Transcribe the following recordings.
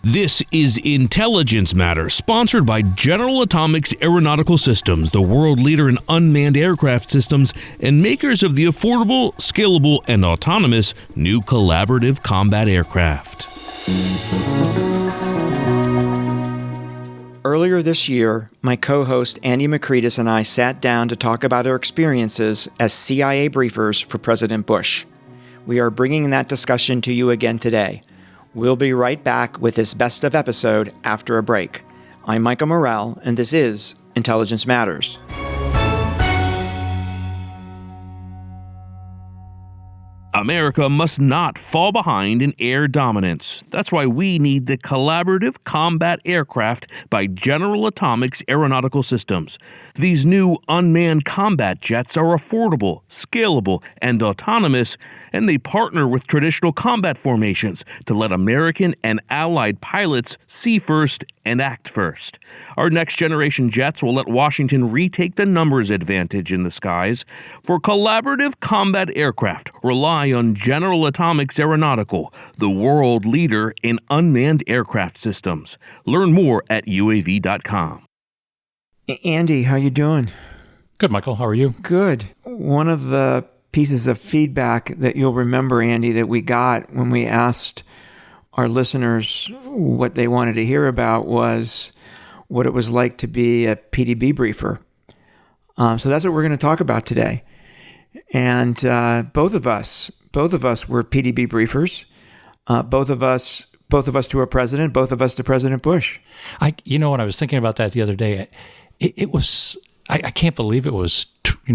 This is Intelligence Matters, sponsored by General Atomics Aeronautical Systems, the world leader in unmanned aircraft systems and makers of the affordable, scalable, and autonomous new collaborative combat aircraft. Earlier this year, my co-host Andy McCreadis and I sat down to talk about our experiences as CIA briefers for President Bush. We are bringing that discussion to you again today. We'll be right back with this best of episode after a break. I'm Michael Morrell, and this is Intelligence Matters. America must not fall behind in air dominance. That's why we need the Collaborative Combat Aircraft by General Atomics Aeronautical Systems. These new unmanned combat jets are affordable, scalable, and autonomous, and they partner with traditional combat formations to let American and allied pilots see first and act first. Our next-generation jets will let Washington retake the numbers advantage in the skies. For collaborative combat aircraft, rely on General Atomics Aeronautical, the world leader in unmanned aircraft systems. Learn more at UAV.com. Andy, how you doing? Good, Michael. How are you? Good. One of the pieces of feedback that you'll remember, Andy, that we got when we asked our listeners what they wanted to hear about was what it was like to be a PDB briefer. So that's what we're going to talk about today. And both of us were PDB briefers. Both of us to a president. Both of us to President Bush. When I was thinking about that the other day, it was. I can't believe it was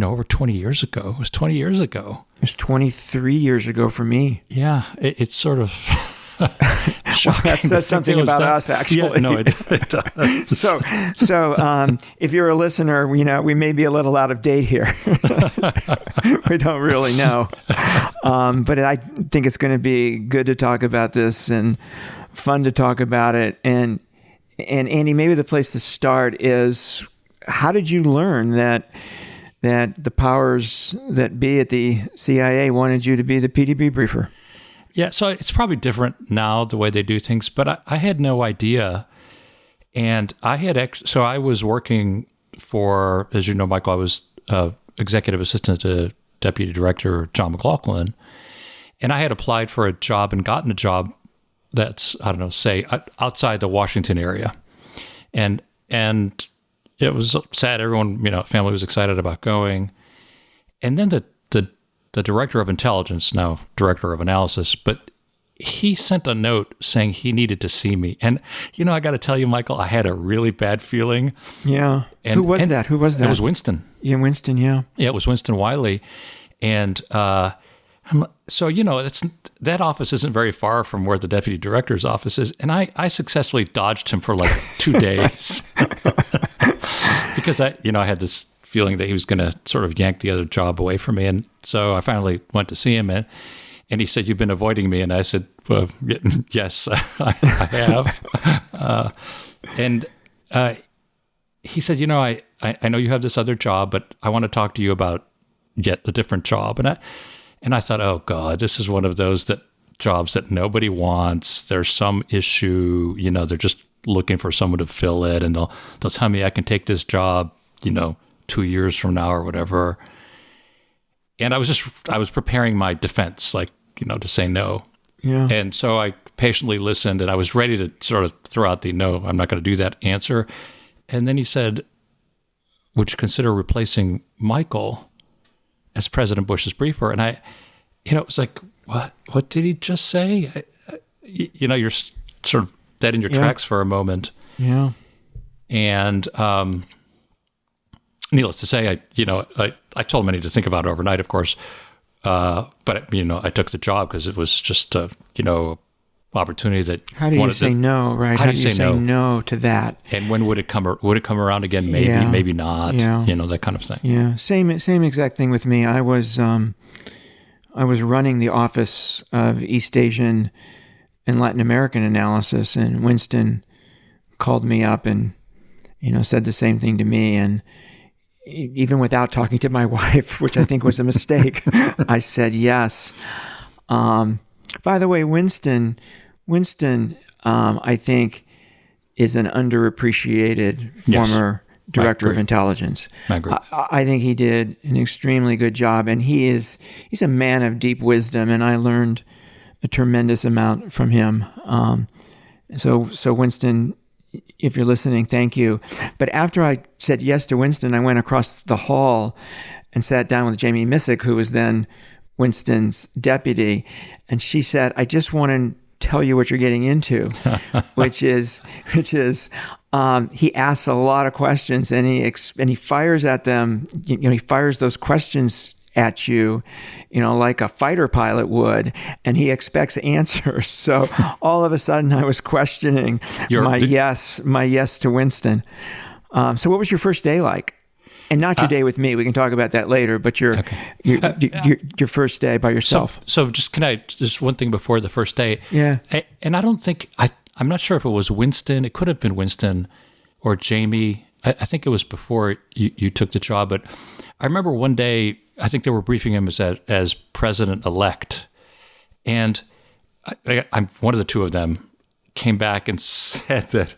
over 20 years ago. It was 20 years ago. It was 23 years ago for me. Yeah, it's sort of. Well, that says something about us, actually. Yeah, no, it does. So, if you're a listener, we may be a little out of date here. We don't really know, but I think it's going to be good to talk about this and fun to talk about it. And Andy, maybe the place to start is, how did you learn that the powers that be at the CIA wanted you to be the PDB briefer? Yeah, so it's probably different now, the way they do things, but I had no idea. And I was working for, as you know, Michael, I was executive assistant to Deputy Director John McLaughlin. And I had applied for a job and gotten a job that's, say outside the Washington area. And it was sad. Everyone, family was excited about going. And then the director of intelligence, now director of analysis, but he sent a note saying he needed to see me. And, I got to tell you, Michael, I had a really bad feeling. Yeah. Who was that? It was Winston. Yeah, Winston, yeah. Yeah, it was Winston Wiley. And so, that office isn't very far from where the deputy director's office is. And I successfully dodged him for like 2 days because I had this feeling that he was going to sort of yank the other job away from me. And so I finally went to see him, and he said, "You've been avoiding me." And I said, "Well, yes, I have." And he said, I know you have this other job, but I want to talk to you about yet a different job. And I thought, oh God, this is one of those jobs that nobody wants. There's some issue, they're just looking for someone to fill it. And they'll tell me I can take this job, 2 years from now or whatever. And I was preparing my defense, to say no. Yeah. And so I patiently listened, and I was ready to sort of throw out the no, I'm not going to do that answer. And then he said, would you consider replacing Michael as President Bush's briefer? And it was like, what did he just say? You're sort of dead in your tracks for a moment. Yeah. And, needless to say, I told him I needed to think about it overnight, of course. But I took the job because it was just opportunity that. How do you say no, right? How do you say no to that? And when would it come? Would it come around again? Maybe, maybe not. Yeah. That kind of thing. Yeah, same exact thing with me. I was running the office of East Asian and Latin American analysis, and Winston called me up and said the same thing to me, and even without talking to my wife, which I think was a mistake, I said yes. By the way, Winston, I think, is an underappreciated former director of intelligence. I agree. I think he did an extremely good job, and he's a man of deep wisdom, and I learned a tremendous amount from him. So Winston, if you're listening, thank you. But after I said yes to Winston, I went across the hall and sat down with Jamie Missick, who was then Winston's deputy, and she said, "I just want to tell you what you're getting into," which is he asks a lot of questions, and he fires at them. He fires those questions at you, like a fighter pilot would, and he expects answers. So all of a sudden, I was questioning my yes to Winston. So what was your first day like? And not your day with me. We can talk about that later. But your first day by yourself. So just one thing before the first day. Yeah. And I don't think I'm not sure if it was Winston. It could have been Winston or Jamie. I think it was before you took the job. But I remember one day, I think they were briefing him as president-elect. And I'm one of the two of them came back and said that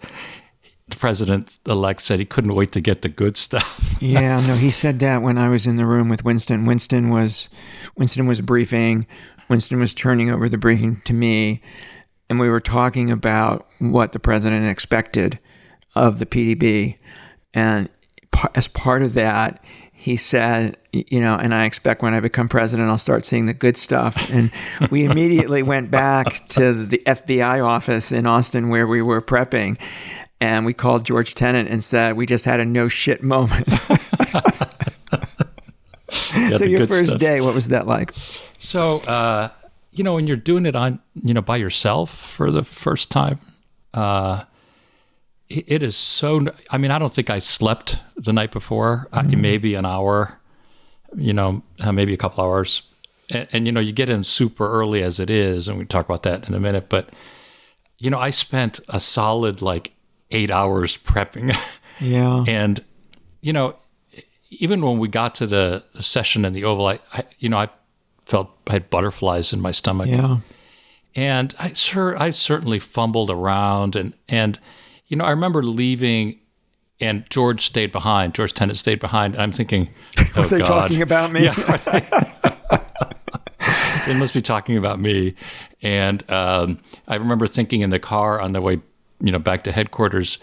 the president-elect said he couldn't wait to get the good stuff. Yeah, no, he said that when I was in the room with Winston. Winston was briefing. Winston was turning over the briefing to me, and we were talking about what the president expected of the PDB. And as part of that, he said, and I expect when I become president, I'll start seeing the good stuff. And we immediately went back to the FBI office in Austin where we were prepping. And we called George Tenet and said, we just had a no shit moment. So your first day, what was that like? So, when you're doing it on, by yourself for the first time, it is so, I don't think I slept the night before, maybe an hour, maybe a couple hours. And, you get in super early as it is, and we talk about that in a minute. But, I spent a solid 8 hours prepping. Yeah. And, even when we got to the session in the Oval, I felt I had butterflies in my stomach. Yeah. And I certainly fumbled around. And I remember leaving, and George Tenet stayed behind. And I'm thinking, oh, are they God. talking about me? Yeah. They must be talking about me. And I remember thinking in the car on the way back to headquarters,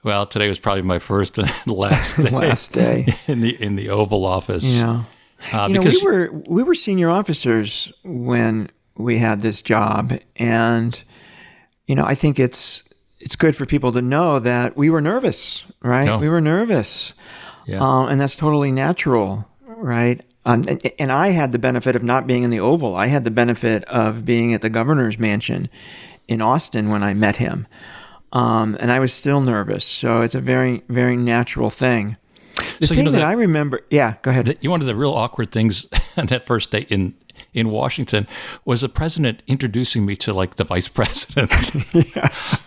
well, today was probably my first and last day, in the Oval Office. Yeah. Because we were senior officers when we had this job, and I think it's good for people to know that we were nervous, right? No. We were nervous, and that's totally natural, right? And I had the benefit of not being in the Oval. I had the benefit of being at the governor's mansion in Austin when I met him. And I was still nervous. So it's a very, very natural thing. The thing that I remember, go ahead. One of the real awkward things on that first day in Washington was the president introducing me to the vice president.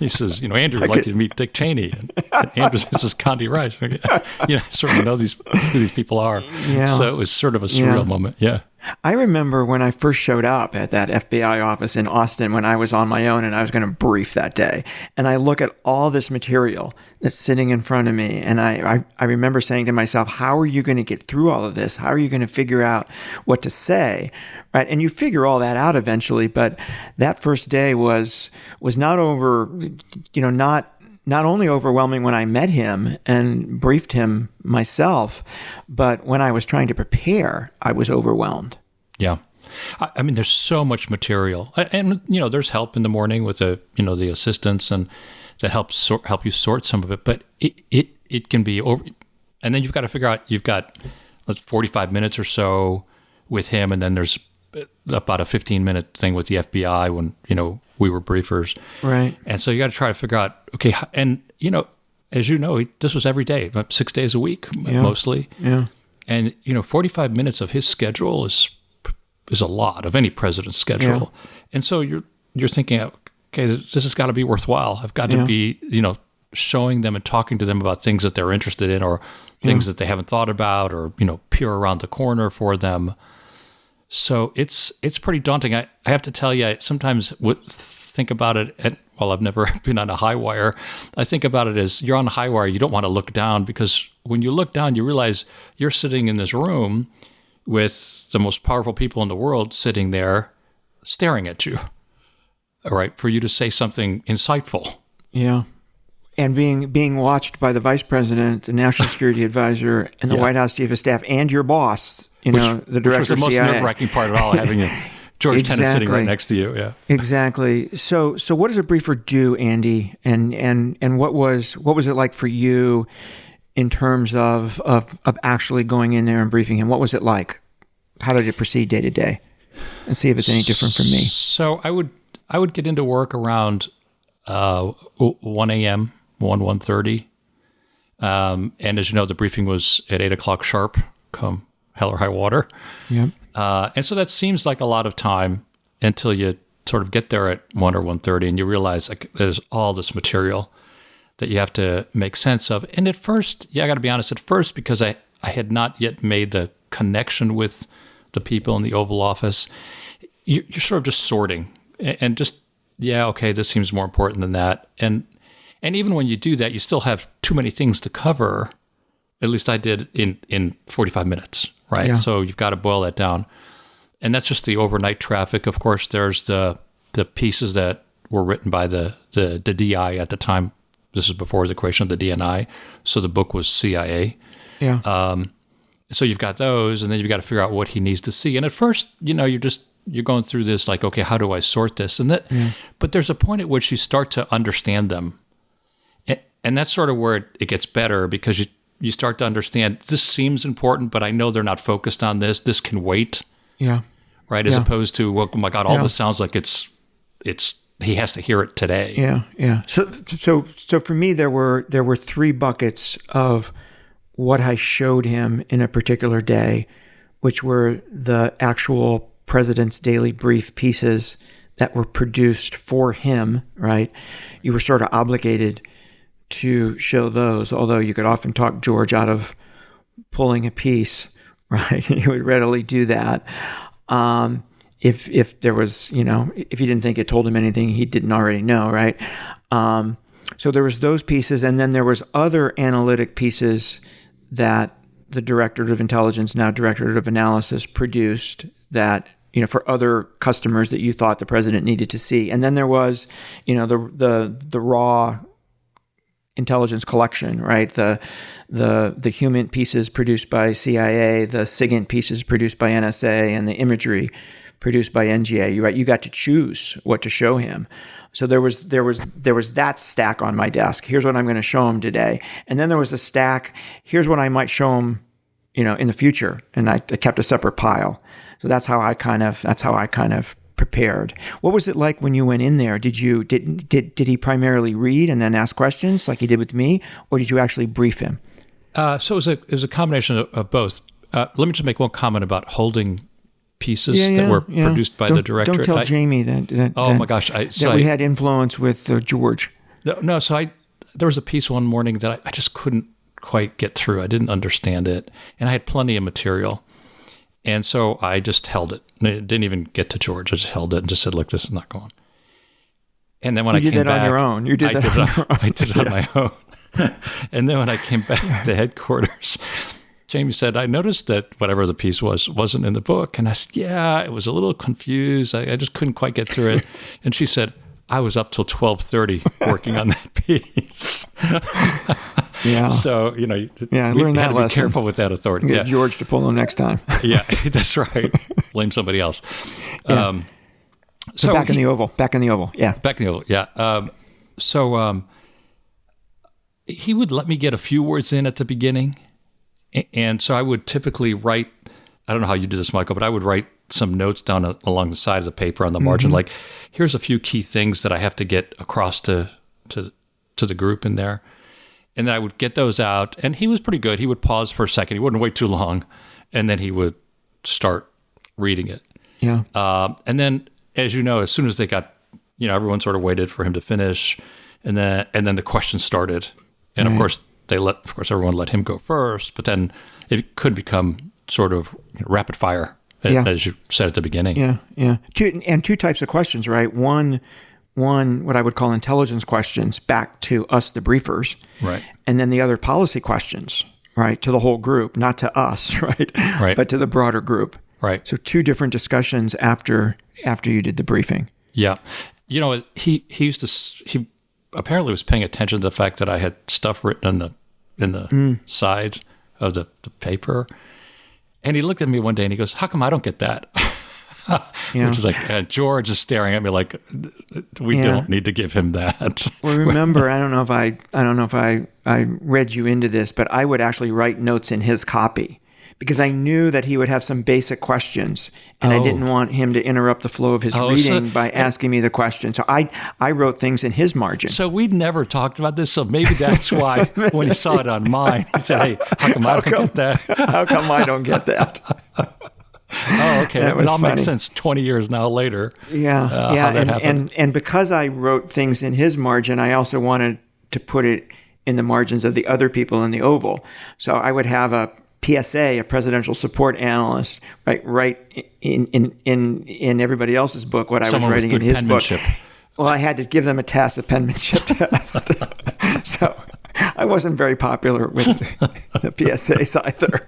He says, Andrew would like you to meet Dick Cheney. And Andrew, this is Condi Rice. I certainly know who these people are. Yeah. So it was sort of a surreal moment. Yeah. I remember when I first showed up at that FBI office in Austin when I was on my own and I was going to brief that day. And I look at all this material that's sitting in front of me. And I remember saying to myself, how are you going to get through all of this? How are you going to figure out what to say? Right. And you figure all that out eventually. But that first day was not not only overwhelming when I met him and briefed him myself, but when I was trying to prepare, I was overwhelmed. Yeah. There's so much material, and there's help in the morning with the assistants and to help you sort some of it, but it can be over. And then you've got to figure out, you've got 45 minutes or so with him. And then there's about a 15-minute thing with the FBI when, we were briefers. Right. And so you got to try to figure out, okay, and, as you know, this was every day, about 6 days a week, mostly. Yeah. And, 45 minutes of his schedule is a lot of any president's schedule. Yeah. And so you're thinking, okay, this has got to be worthwhile. I've got to be, showing them and talking to them about things that they're interested in or things that they haven't thought about or, peer around the corner for them. So it's pretty daunting. I have to tell you, I sometimes would think about it while I've never been on a high wire, I think about it as you're on a high wire, you don't want to look down, because when you look down, you realize you're sitting in this room with the most powerful people in the world sitting there staring at you, all right, for you to say something insightful. Yeah. And being watched by the vice president, the national security advisor, and the White House chief of staff, and your boss, the director of CIA. Which was the most nerve-wracking part of all, having George Tenet sitting right next to you. Yeah. Exactly. So what does a briefer do, Andy? And what was it like for you in terms of actually going in there and briefing him? What was it like? How did it proceed day to day? And see if it's any different from me. So I would get into work around 1 a.m., 1:30. And as you know, the briefing was at 8 o'clock sharp, come hell or high water. Yep. And so that seems like a lot of time until you sort of get there at 1 or 1:30 and you realize like there's all this material that you have to make sense of. And at first, I got to be honest, because I had not yet made the connection with the people in the Oval Office, you're sort of just sorting and just, okay, this seems more important than that. And even when you do that, you still have too many things to cover. At least I did in 45 minutes, right? Yeah. So you've got to boil that down. And that's just the overnight traffic. Of course, there's the pieces that were written by the DI at the time. This is before the creation of the DNI. So the book was CIA. Yeah. So you've got those, and then you've got to figure out what he needs to see. And at first, you're going through this like, okay, how do I sort this? But there's a point at which you start to understand them. And that's sort of where it gets better, because you start to understand this seems important, but I know they're not focused on this. This can wait. Yeah. Right. As opposed to, well, oh my God, all this sounds like it's he has to hear it today. Yeah. Yeah. So for me, there were 3 buckets of what I showed him in a particular day, which were the actual president's daily brief pieces that were produced for him, right? You were sort of obligated to show those, although you could often talk George out of pulling a piece, right? He would readily do that. If there was, if he didn't think it told him anything he didn't already know, right? So there was those pieces, and then there was other analytic pieces that the Directorate of Intelligence, now Directorate of Analysis, produced that, for other customers that you thought the president needed to see. And then there was, the raw intelligence collection, right? The human pieces produced by CIA, the SIGINT pieces produced by NSA, and the imagery produced by NGA. You got to choose what to show him. So there was that stack on my desk. Here's what I'm going to show him today. And then there was a stack. Here's what I might show him, in the future. And I kept a separate pile. So that's how I kind of prepared. What was it like when you went in there? Did he primarily read and then ask questions like he did with me, or did you actually brief him? So it was a combination of both. Let me just make one comment about holding pieces that were produced by the director. Don't tell Jamie that. My gosh! We had influence with George. No. So there was a piece one morning that I just couldn't quite get through. I didn't understand it, and I had plenty of material, and so I just held it. And it didn't even get to George. I just held it and just said, "Look, this is not going." And then when I came back, you did that on your own. You did that on your own. I did it on my own. And then when I came back to headquarters, Jamie said, I noticed that whatever the piece wasn't in the book. And I said, yeah, it was a little confused. I just couldn't quite get through it. And she said, I was up till 12:30 working on that piece. Yeah. So, I learned we that had to lesson. be careful with that authority. Get George to pull them next time. Yeah, that's right. Blame somebody else. Yeah. So back in the Oval. Yeah. Back in the Oval, yeah. So he would let me get a few words in at the beginning. And so I would typically write, I don't know how you do this, Michael, but I would write some notes down along the side of the paper on the margin, like, here's a few key things that I have to get across to the group in there. And then I would get those out. And he was pretty good. He would pause for a second. He wouldn't wait too long. And then he would start reading it. Yeah. And then, as you know, as soon as they got, everyone sort of waited for him to finish. And then the questions started. And of course, everyone let him go first, but then it could become sort of rapid fire, as you said at the beginning. Yeah. Two types of questions, right? One one, what I would call intelligence questions back to us, the briefers. Right. And then the other policy questions, right, to the whole group, not to us, right? Right. But to the broader group. Right. So 2 different discussions after you did the briefing. Yeah. He apparently was paying attention to the fact that I had stuff written in the sides of the paper. And he looked at me one day and he goes, "How come I don't get that?" Yeah. Which is like, George is staring at me like, we don't need to give him that. Well, remember, I don't know if I read you into this, but I would actually write notes in his copy because I knew that he would have some basic questions, and I didn't want him to interrupt the flow of his reading by asking me the question. So I wrote things in his margin. So we'd never talked about this, so maybe that's why when he saw it on mine, he said, "Hey, how come I don't get that?" How come I don't get that? Oh, okay. That was It all makes funny. sense 20 years now later. Yeah, how that happened. and because I wrote things in his margin, I also wanted to put it in the margins of the other people in the Oval. So I would have a PSA, a presidential support analyst, right in everybody else's book what Someone I was with writing in good his book. penmanship. Well, I had to give them a test, a penmanship test. So I wasn't very popular with the PSAs either.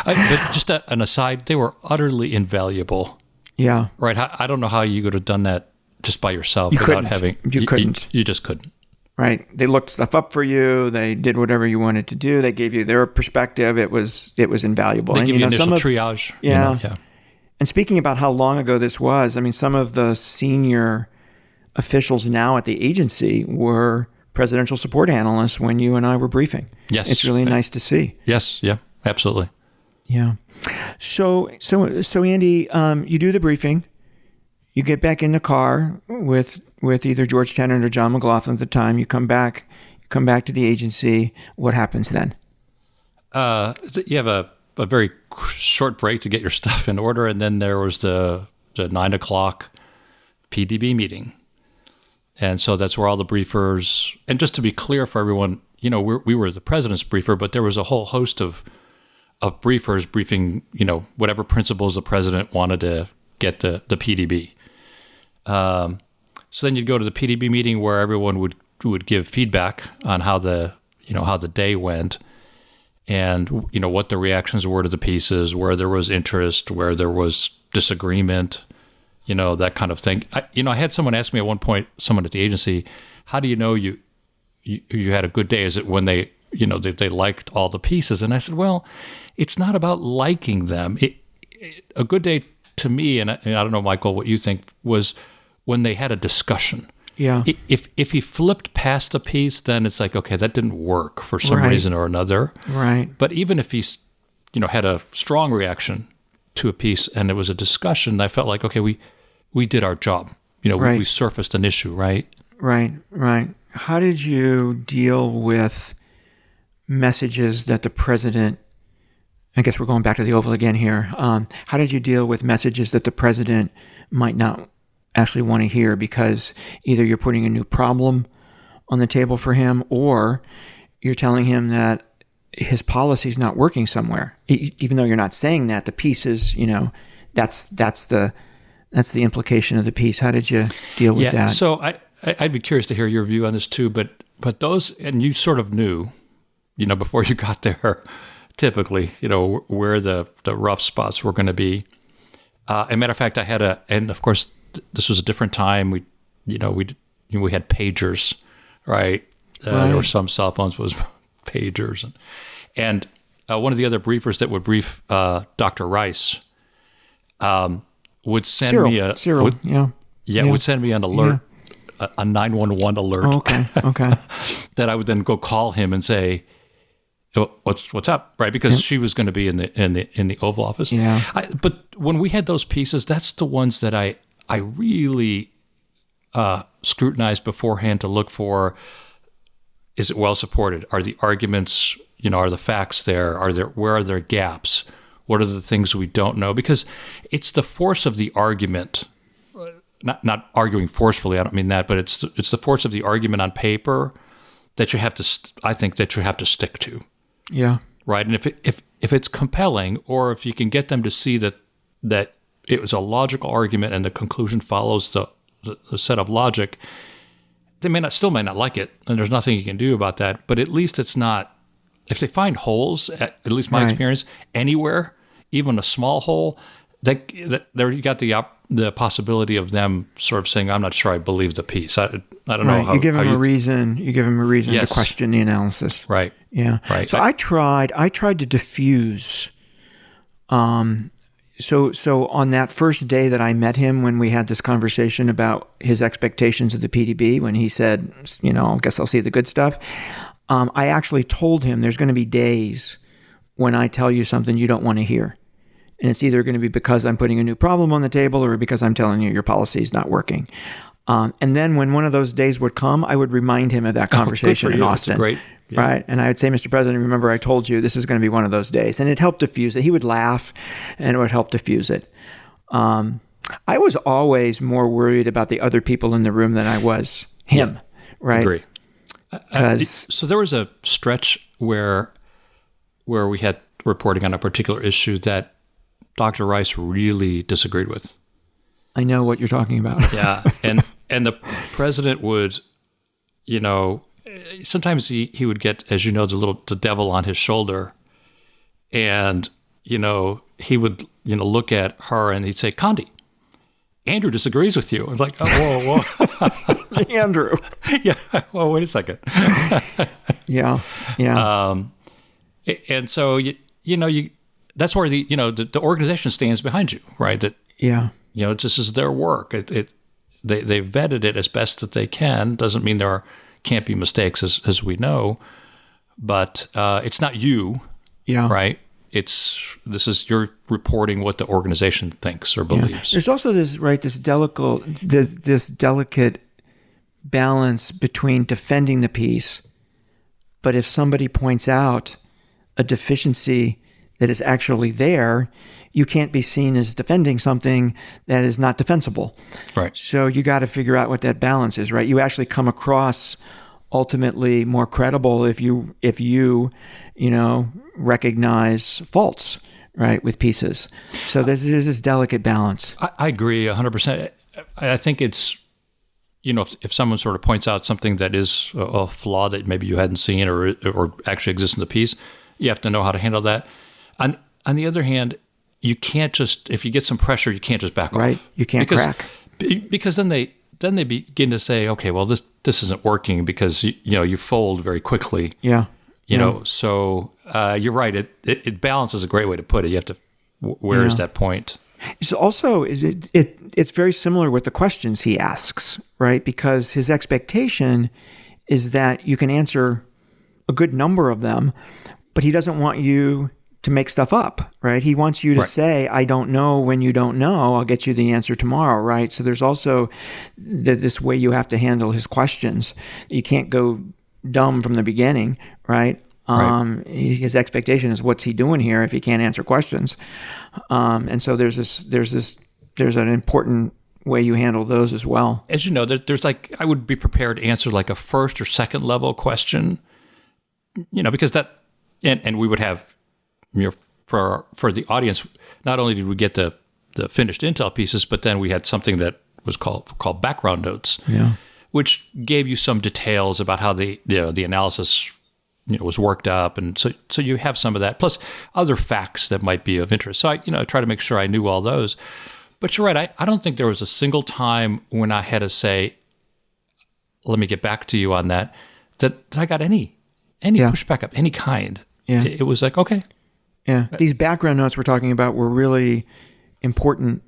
But just an aside, they were utterly invaluable. Yeah. Right? I don't know how you could have done that just by yourself You without couldn't. having. You couldn't. You just couldn't. Right. They looked stuff up for you. They did whatever you wanted to do. They gave you their perspective. It was invaluable. They And, give you initial some of, triage. Yeah. Yeah. And speaking about how long ago this was, I mean, some of the senior officials now at the agency were presidential support analysts when you and I were briefing. Yes. It's really nice to see. Yes. Yeah. Absolutely. Yeah. So Andy, you do the briefing. You get back in the car with either George Tenet or John McLaughlin at the time. You come back to the agency. What happens then? You have a very short break to get your stuff in order, and then there was the 9 o'clock PDB meeting, and so that's where all the briefers. And just to be clear for everyone, we were the president's briefer, but there was a whole host of briefers briefing, whatever principles the president wanted to get the PDB. So then you'd go to the PDB meeting where everyone would give feedback on how the day went, and what the reactions were to the pieces, where there was interest, where there was disagreement, that kind of thing. I had someone ask me at one point, someone at the agency, how do you know you had a good day? Is it when they liked all the pieces? And I said, well, it's not about liking them. A good day to me, and I don't know, Michael, what you think, was when they had a discussion. Yeah. If he flipped past a piece, then it's like, okay, that didn't work for some reason or another. Right. But even if he's, had a strong reaction to a piece and it was a discussion, I felt like, okay, we did our job. We surfaced an issue, right? Right. How did you deal with messages that the president, I guess we're going back to the Oval again here. How did you deal with messages that the president might not actually want to hear because either you're putting a new problem on the table for him or you're telling him that his policy is not working somewhere, even though you're not saying that? The piece is, that's the implication of the piece. How did you deal with that? So I'd be curious to hear your view on this too, but those, and you sort of knew, before you got there, typically, where the rough spots were going to be. As a matter of fact, and of course, this was a different time. We had pagers, right? There were some cell phones was pagers, and one of the other briefers that would brief Dr. Rice would send me Cyril, would send me an alert, a 911 alert. Oh, okay. That I would then go call him and say, what's up, right? Because she was going to be in the Oval Office. Yeah. But when we had those pieces, that's the ones that I really scrutinized beforehand to look for. Is it well supported? Are the arguments, are the facts there? Where are there gaps? What are the things we don't know? Because it's the force of the argument, not arguing forcefully. I don't mean that, but it's the force of the argument on paper that you have to. I think that you have to stick to. Yeah. Right. And if it's compelling, or if you can get them to see that it was a logical argument and the conclusion follows a set of logic. They may not like it, and there's nothing you can do about that. But at least it's not. If they find holes, at least my experience, anywhere, even a small hole, that there you got the possibility of them sort of saying, "I'm not sure I believe the piece." I don't know how you give them a reason. You give them a reason to question the analysis. Right. Yeah. Right. So I tried to diffuse. So on that first day that I met him, when we had this conversation about his expectations of the PDB, when he said, I guess I'll see the good stuff, I actually told him there's going to be days when I tell you something you don't want to hear. And it's either going to be because I'm putting a new problem on the table or because I'm telling you your policy is not working. And then when one of those days would come, I would remind him of that conversation in Austin. That's great. Yeah. Right. And I would say, Mr. President, remember I told you this is going to be one of those days. And it helped diffuse it. He would laugh and it would help diffuse it. I was always more worried about the other people in the room than I was him. Yeah, right. Agree. So there was a stretch where we had reporting on a particular issue that Dr. Rice really disagreed with. I know what you're talking about. Yeah. And the president would, sometimes he would get, as you know, the devil on his shoulder, and he would look at her and he'd say, "Condi, Andrew disagrees with you." I was like, "Oh, whoa. Andrew." Yeah. Well, wait a second. Yeah. And so that's where the organization stands behind you, right? That this is their work. They vetted it as best that they can. Doesn't mean there can't be mistakes, as we know, but it's not you, right? You're reporting what the organization thinks or believes. There's also this delicate balance between defending the piece, but if somebody points out a deficiency that is actually there, you can't be seen as defending something that is not defensible. Right. So you got to figure out what that balance is, right? You actually come across ultimately more credible if you recognize faults, right, with pieces. So there's this delicate balance. I agree 100%. I think it's, if someone sort of points out something that is a flaw that maybe you hadn't seen or actually exists in the piece, you have to know how to handle that. On the other hand, you can't just, if you get some pressure, you can't just back off. Right. You can't crack. Because then they begin to say, okay, well, this isn't working because you fold very quickly. Yeah. So you're right. It balance is a great way to put it. You have to, where is that point? So also, it's very similar with the questions he asks, right? Because his expectation is that you can answer a good number of them, but he doesn't want you to make stuff up, right? He wants you to say, "I don't know," when you don't know. I'll get you the answer tomorrow, right? So there's also this way you have to handle his questions. You can't go dumb from the beginning, right? His expectation is, what's he doing here if he can't answer questions? And so there's an important way you handle those as well. As you know, there's I would be prepared to answer like a first or second level question, because that, and we would have, for the audience, not only did we get the finished intel pieces, but then we had something that was called background notes, which gave you some details about how the analysis was worked up, and so you have some of that, plus other facts that might be of interest. So I try to make sure I knew all those. But you're right. I don't think there was a single time when I had to say, "Let me get back to you on that," that I got any pushback of any kind. Yeah. It was like, okay. Yeah. These background notes we're talking about were really important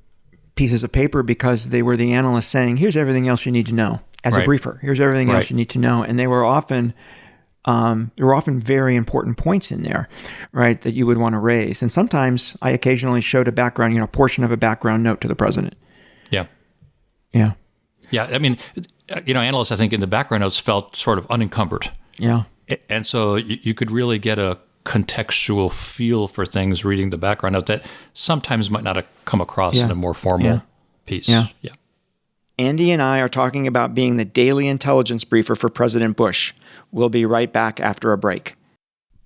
pieces of paper because they were the analyst saying, "Here's everything else you need to know," as a briefer. Here's everything else you need to know. And they were often very important points in there, right, that you would want to raise. And sometimes I occasionally showed a background, a portion of a background note to the president. Yeah. Yeah. Yeah. I mean, analysts, I think, in the background notes felt sort of unencumbered. Yeah. And so you could really get a contextual feel for things reading the background note that sometimes might not have come across in a more formal piece. Yeah. Yeah. Andy and I are talking about being the daily intelligence briefer for President Bush. We'll be right back after a break.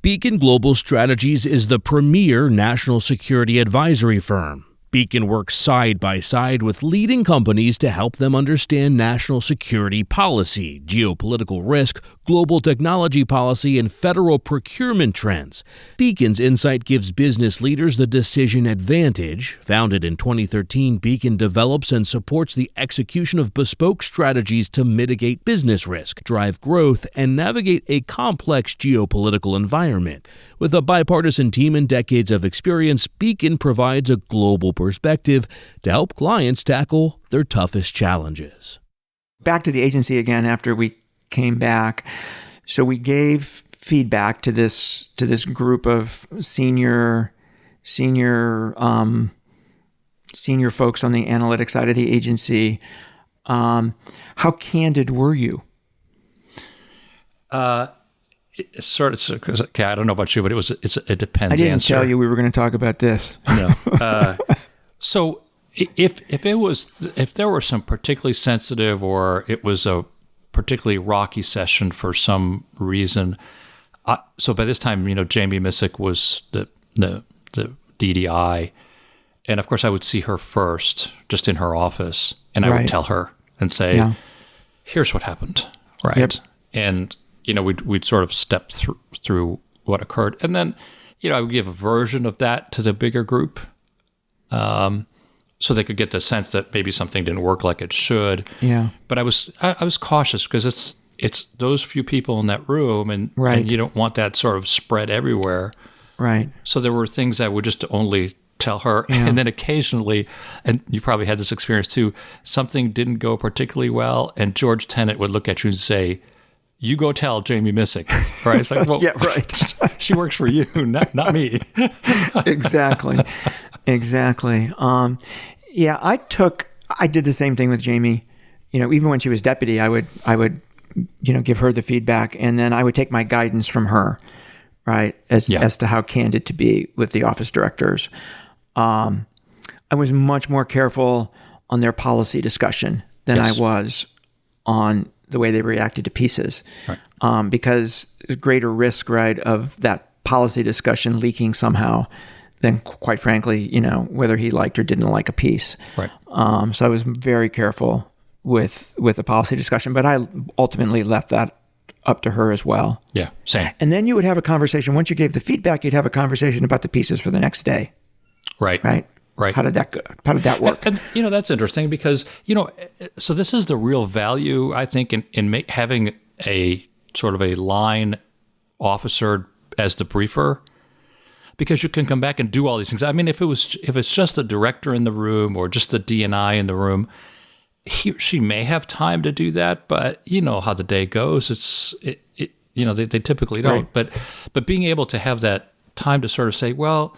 Beacon Global Strategies is the premier national security advisory firm. Beacon works side by side with leading companies to help them understand national security policy, geopolitical risk, global technology policy, and federal procurement trends. Beacon's insight gives business leaders the decision advantage. Founded in 2013, Beacon develops and supports the execution of bespoke strategies to mitigate business risk, drive growth, and navigate a complex geopolitical environment. With a bipartisan team and decades of experience, Beacon provides a global perspective to help clients tackle their toughest challenges. Back to the agency again after we came back. So we gave feedback to this group of senior folks on the analytics side of the agency. How candid were you? It's sort of okay. I don't know about you, but it depends. I didn't answer. tell you we were going to talk about this. No. So if there were some particularly sensitive or it was a particularly rocky session for some reason, so by this time, Jamie Missick was the DDI, and of course I would see her first, just in her office, and I would tell her and say, "Here's what happened," right? Yep. And we'd sort of step through what occurred, and then I would give a version of that to the bigger group, so they could get the sense that maybe something didn't work like it should. Yeah. But I was cautious because it's those few people in that room, and you don't want that sort of spread everywhere. Right. So there were things I would just only tell her, and then occasionally, and you probably had this experience too, something didn't go particularly well, and George Tenet would look at you and say, "You go tell Jamie Missick," right? It's like, well, yeah, right. She works for you, not me. Exactly. I did the same thing with Jamie. Even when she was deputy, I would give her the feedback, and then I would take my guidance from her, right, as to how candid to be with the office directors. I was much more careful on their policy discussion than I was on the way they reacted to pieces, right. Because there's greater risk, right, of that policy discussion leaking somehow than, quite frankly, whether he liked or didn't like a piece. Right. So I was very careful with the policy discussion, but I ultimately left that up to her as well. Yeah, same. And then you would have a conversation. Once you gave the feedback, you'd have a conversation about the pieces for the next day. Right. Right. Right. How did that go? How did that work? And that's interesting because, so this is the real value, I think, in having a sort of a line officer as the briefer, because you can come back and do all these things. I mean, if it's just the director in the room or just the D&I in the room, she may have time to do that, but you know how the day goes. They typically don't. Right. But being able to have that time to sort of say, well,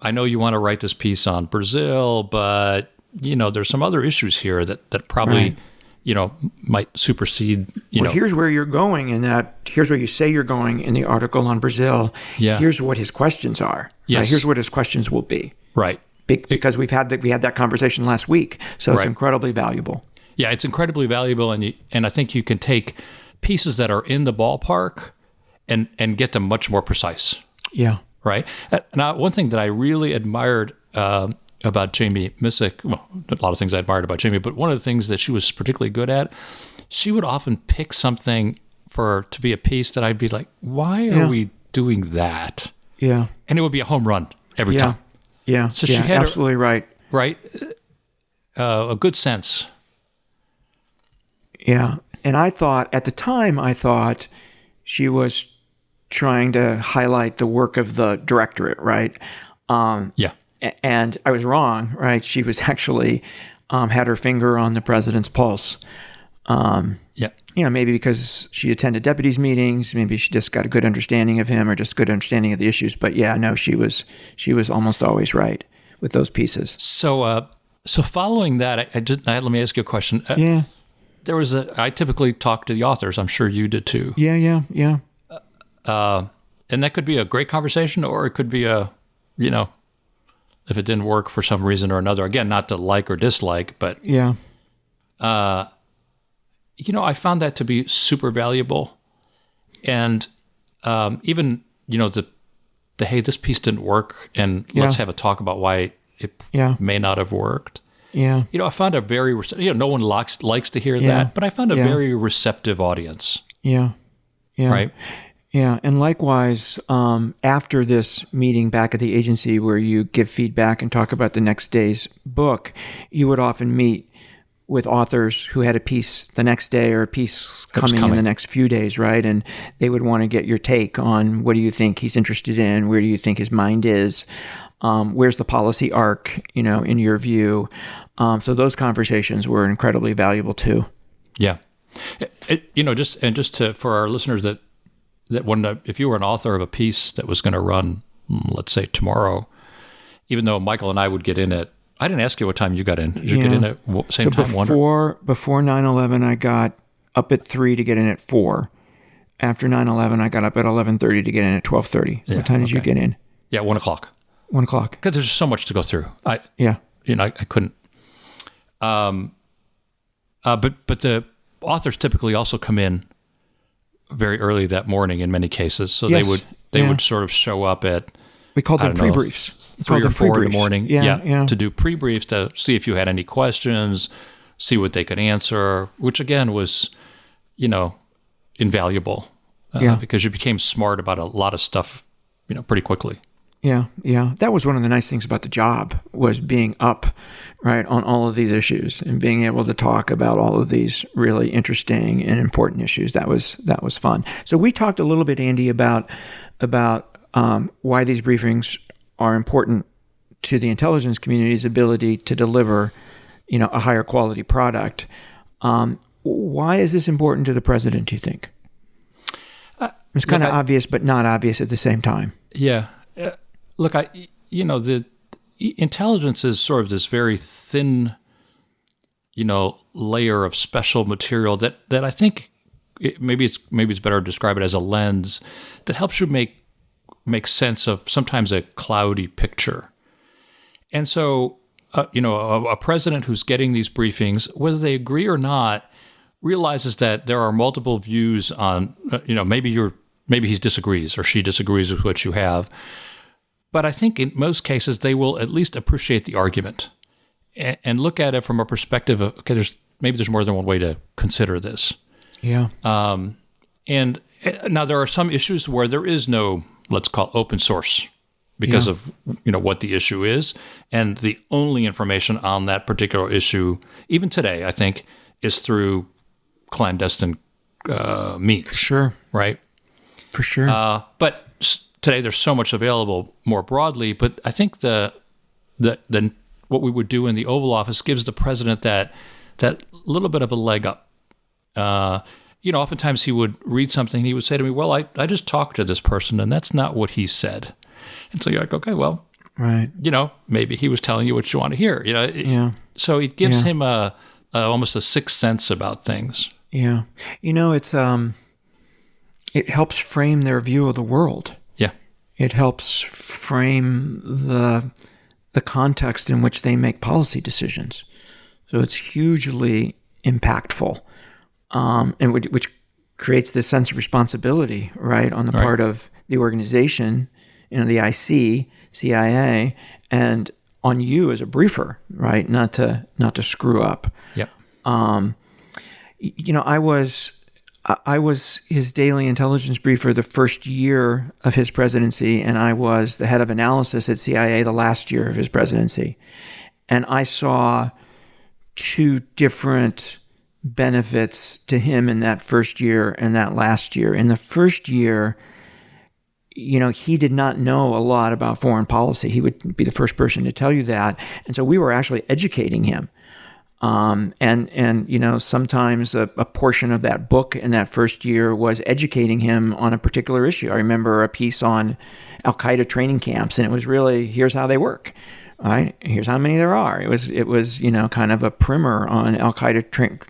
I know you want to write this piece on Brazil, but there's some other issues here that probably might supersede. Here's where you're going in that. Here's where you say you're going in the article on Brazil. Yeah. Here's what his questions are. Yes. Right? Here's what his questions will be. Right. Because we had that conversation last week, so it's incredibly valuable. Yeah, it's incredibly valuable, and I think you can take pieces that are in the ballpark and get them much more precise. Yeah. Right. Now, one thing that I really admired about Jamie Missick, well, a lot of things I admired about Jamie, but one of the things that she was particularly good at, she would often pick something to be a piece that I'd be like, why are we doing that? Yeah. And it would be a home run every time. Yeah. So she had absolutely right. A good sense. Yeah. And at the time, I thought she was trying to highlight the work of the directorate, right? And I was wrong, right? She was actually had her finger on the president's pulse. Maybe because she attended deputies meetings, maybe she just got a good understanding of him or just good understanding of the issues. But she was almost always right with those pieces. So following that, let me ask you a question. I typically talk to the authors. I'm sure you did too. Yeah. And that could be a great conversation, or it could be if it didn't work for some reason or another, again, not to like or dislike, but I found that to be super valuable. And even, the hey, this piece didn't work, and let's have a talk about why it Yeah. may not have worked. Yeah. I found a very, no one likes to hear that, but I found a very receptive audience. Yeah. Yeah. Right. Yeah. And likewise, after this meeting back at the agency where you give feedback and talk about the next day's book, you would often meet with authors who had a piece the next day or a piece coming in the next few days, right? And they would want to get your take on what do you think he's interested in? Where do you think his mind is? Where's the policy arc, in your view? So those conversations were incredibly valuable too. Yeah. For our listeners that wonder, if you were an author of a piece that was going to run, let's say tomorrow, even though Michael and I would get in at, I didn't ask you what time you got in. Did you get in at same time? Before 9/11, I got up at 3 to get in at 4. After 9/11, I got up at 11:30 to get in at 12:30. What time did you get in? Yeah, 1 o'clock. 1 o'clock. Because there's so much to go through. I couldn't. But the authors typically also come in very early that morning in many cases. So they would sort of show up at, we called them pre-briefs. 3 or 4 in the morning. To do pre-briefs to see if you had any questions, see what they could answer, which again was, invaluable because you became smart about a lot of stuff, pretty quickly. Yeah, yeah. That was one of the nice things about the job, was being up, right, on all of these issues and being able to talk about all of these really interesting and important issues. That was fun. So we talked a little bit, Andy, about why these briefings are important to the intelligence community's ability to deliver, a higher quality product. Why is this important to the president, do you think? It's kind of obvious, but not obvious at the same time. Yeah. Look, the intelligence is sort of this very thin, layer of special material that I think maybe it's better to describe it as a lens that helps you make sense of sometimes a cloudy picture. And so, a president who's getting these briefings, whether they agree or not, realizes that there are multiple views on, maybe he disagrees or she disagrees with what you have. But I think in most cases, they will at least appreciate the argument and look at it from a perspective of, okay, there's more than one way to consider this. Yeah. And now there are some issues where there is no, let's call open source because of, what the issue is. And the only information on that particular issue, even today, I think, is through clandestine means. Sure. Right? For sure. But today there's so much available more broadly, but I think the what we would do in the Oval Office gives the president that little bit of a leg up. Oftentimes he would read something and he would say to me, well, I just talked to this person and that's not what he said. And so you're like, okay, well, right. Maybe he was telling you what you want to hear, So it gives him almost a sixth sense about things. Yeah. It's, it helps frame their view of the world. Yeah. It helps frame the context in which they make policy decisions. So it's hugely impactful, and which creates this sense of responsibility, right, on the part of the organization, the IC, CIA, and on you as a briefer, right, not to screw up. Yep. I was his daily intelligence briefer the first year of his presidency, and I was the head of analysis at CIA the last year of his presidency. And I saw two different benefits to him in that first year and that last year. In the first year, he did not know a lot about foreign policy. He would be the first person to tell you that. And so we were actually educating him. And sometimes a portion of that book in that first year was educating him on a particular issue. I remember a piece on Al-Qaeda training camps, and it was really, here's how they work. All right, here's how many there are. It was kind of a primer on Al-Qaeda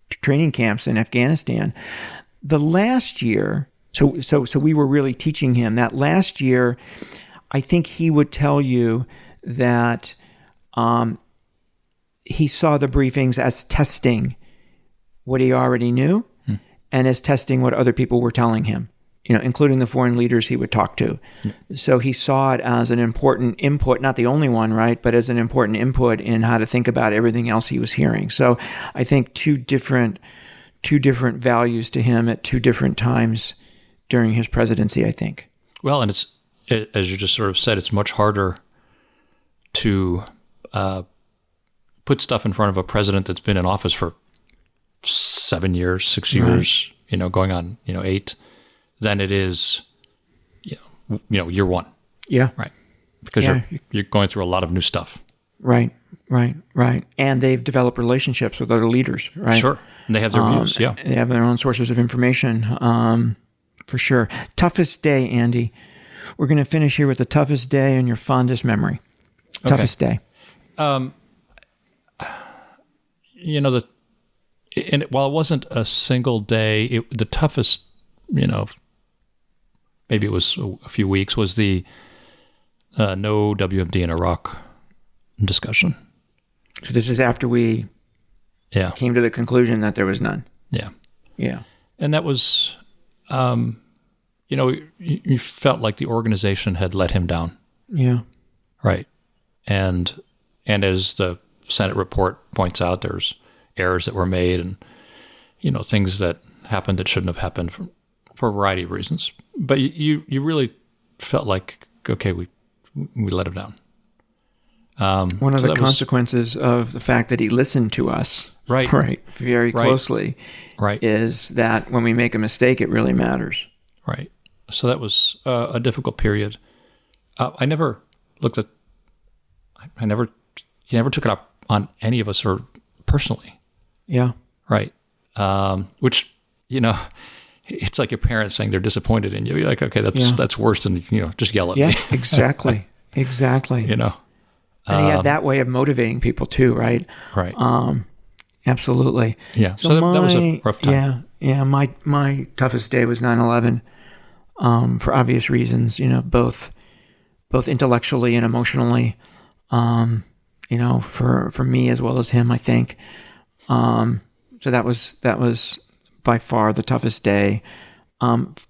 training camps in Afghanistan. The last year, so we were really teaching him. That last year, I think he would tell you that he saw the briefings as testing what he already knew and as testing what other people were telling him including the foreign leaders he would talk to. So he saw it as an important input, not the only one, right, but as an important input in how to think about everything else he was hearing. So I think two different values to him at two different times during his presidency, I think. Well, and as you just sort of said, it's much harder to put stuff in front of a president that's been in office for 7 years, 6 years, going on, 8, than it is, year one. Yeah. Right. Because you're going through a lot of new stuff. Right. And they've developed relationships with other leaders, right? Sure. And they have their views, yeah. They have their own sources of information, for sure. Toughest day, Andy. We're going to finish here with the toughest day and your fondest memory. Okay. Toughest day. While it wasn't a single day, the toughest, maybe it was a few weeks, was the no WMD in Iraq discussion. So this is after we came to the conclusion that there was none. Yeah. Yeah. And that was, you felt like the organization had let him down. Yeah. Right. And as the Senate report points out, there's errors that were made and, things that happened that shouldn't have happened for a variety of reasons. But you really felt like, okay, we let him down. One of the consequences of the fact that he listened to us, right, very closely, is that when we make a mistake, it really matters. Right. So that was a difficult period. I never looked at. He never took it up on any of us or personally. Yeah. Right. Which, it's like your parents saying they're disappointed in you. You're like, okay, that's worse than, just yell at me. Yeah, exactly. And he had that way of motivating people too, right? Right. Absolutely. Yeah. So that was a rough time. Yeah. My toughest day was 9/11, for obvious reasons, both intellectually and emotionally, for me as well as him, I think. So that was by far the toughest day.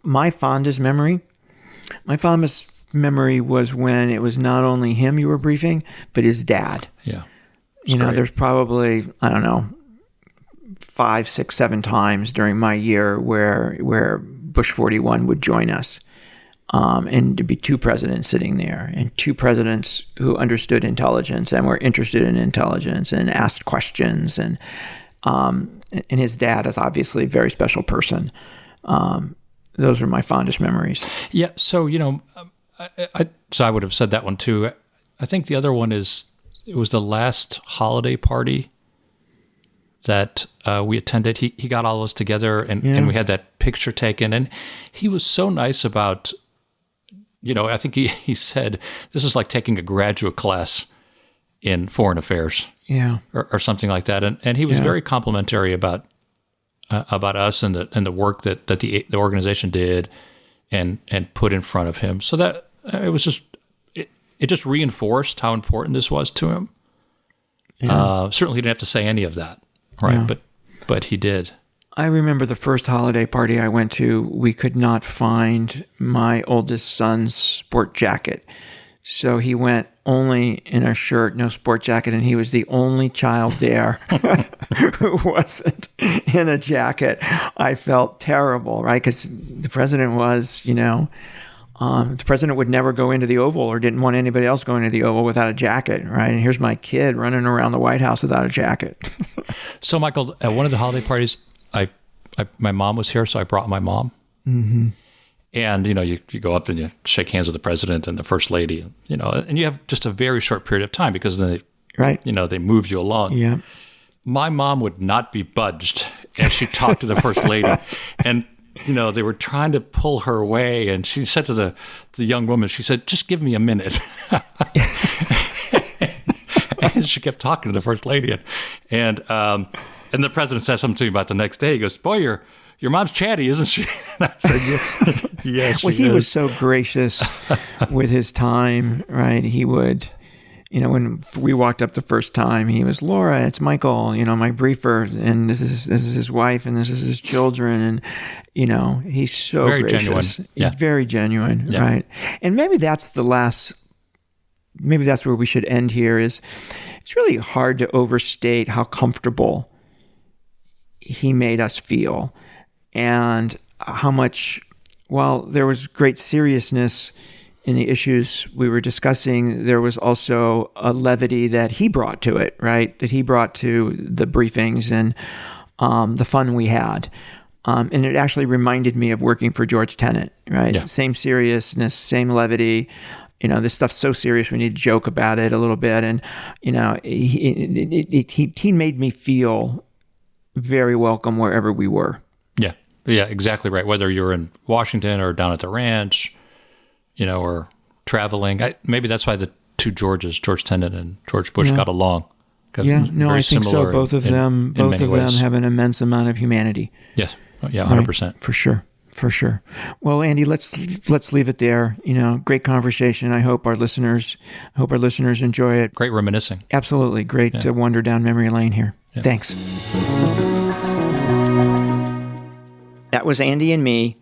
My fondest memory was when it was not only him you were briefing, but his dad. Yeah. There's probably, I don't know, 5, 6, 7 times during my year where Bush 41 would join us. And there'd be 2 presidents sitting there, and 2 presidents who understood intelligence and were interested in intelligence and asked questions. And his dad is obviously a very special person. Those are my fondest memories. Yeah. So, I would have said that one too. I think the other one it was the last holiday party that we attended. He got all of us together and we had that picture taken. And he was so nice about, I think he said, this is like taking a graduate class in foreign affairs. Yeah. Or something like that. And he was very complimentary about us and the work that the organization did and put in front of him. So that it was just, it just reinforced how important this was to him. Yeah. Certainly he didn't have to say any of that. Right. Yeah. But he did. I remember the first holiday party I went to, we could not find my oldest son's sport jacket. So he went only in a shirt, no sport jacket, and he was the only child there who wasn't in a jacket. I felt terrible, right? Because the president was, the president would never go into the Oval or didn't want anybody else going into the Oval without a jacket, right? And here's my kid running around the White House without a jacket. So, Michael, at one of the holiday parties, my mom was here, so I brought my mom. Mm-hmm. And, you go up and you shake hands with the president and the first lady, and you have just a very short period of time because then they move you along. Yeah. My mom would not be budged as she talked to the first lady. And, they were trying to pull her away. And she said to the young woman, she said, just give me a minute. And she kept talking to the first lady. And the president said something to me about the next day. He goes, boy, your mom's chatty, isn't she? And I said, yes. Well, he was so gracious with his time, right? He would, when we walked up the first time, he was, Laura, it's Michael, my briefer, and this is his wife, and this is his children, and he's so very gracious, genuine. Yeah. very genuine, Yeah. right? And maybe that's where we should end here. Is it's really hard to overstate how comfortable he made us feel, and how much, while there was great seriousness in the issues we were discussing, there was also a levity that he brought to it, right? That he brought to the briefings and the fun we had. And it actually reminded me of working for George Tenet, right? Yeah. Same seriousness, same levity. This stuff's so serious, we need to joke about it a little bit. And, he made me feel very welcome wherever we were. Yeah. Yeah, exactly right. Whether you're in Washington or down at the ranch, or traveling. Maybe that's why the two Georges, George Tenet and George Bush, got along. Yeah, no, I think so. Both of them have an immense amount of humanity. Yes. Yeah, 100%. Right? For sure. Well, Andy, let's leave it there. Great conversation. I hope our listeners enjoy it. Great reminiscing. Absolutely. Great to wander down memory lane here. Yeah. Thanks. That was Andy and me.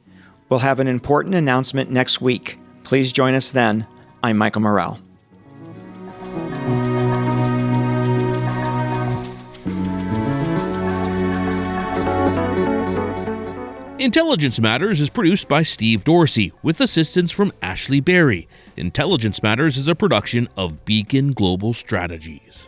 We'll have an important announcement next week. Please join us then. I'm Michael Morrell. Intelligence Matters is produced by Steve Dorsey with assistance from Ashley Berry. Intelligence Matters is a production of Beacon Global Strategies.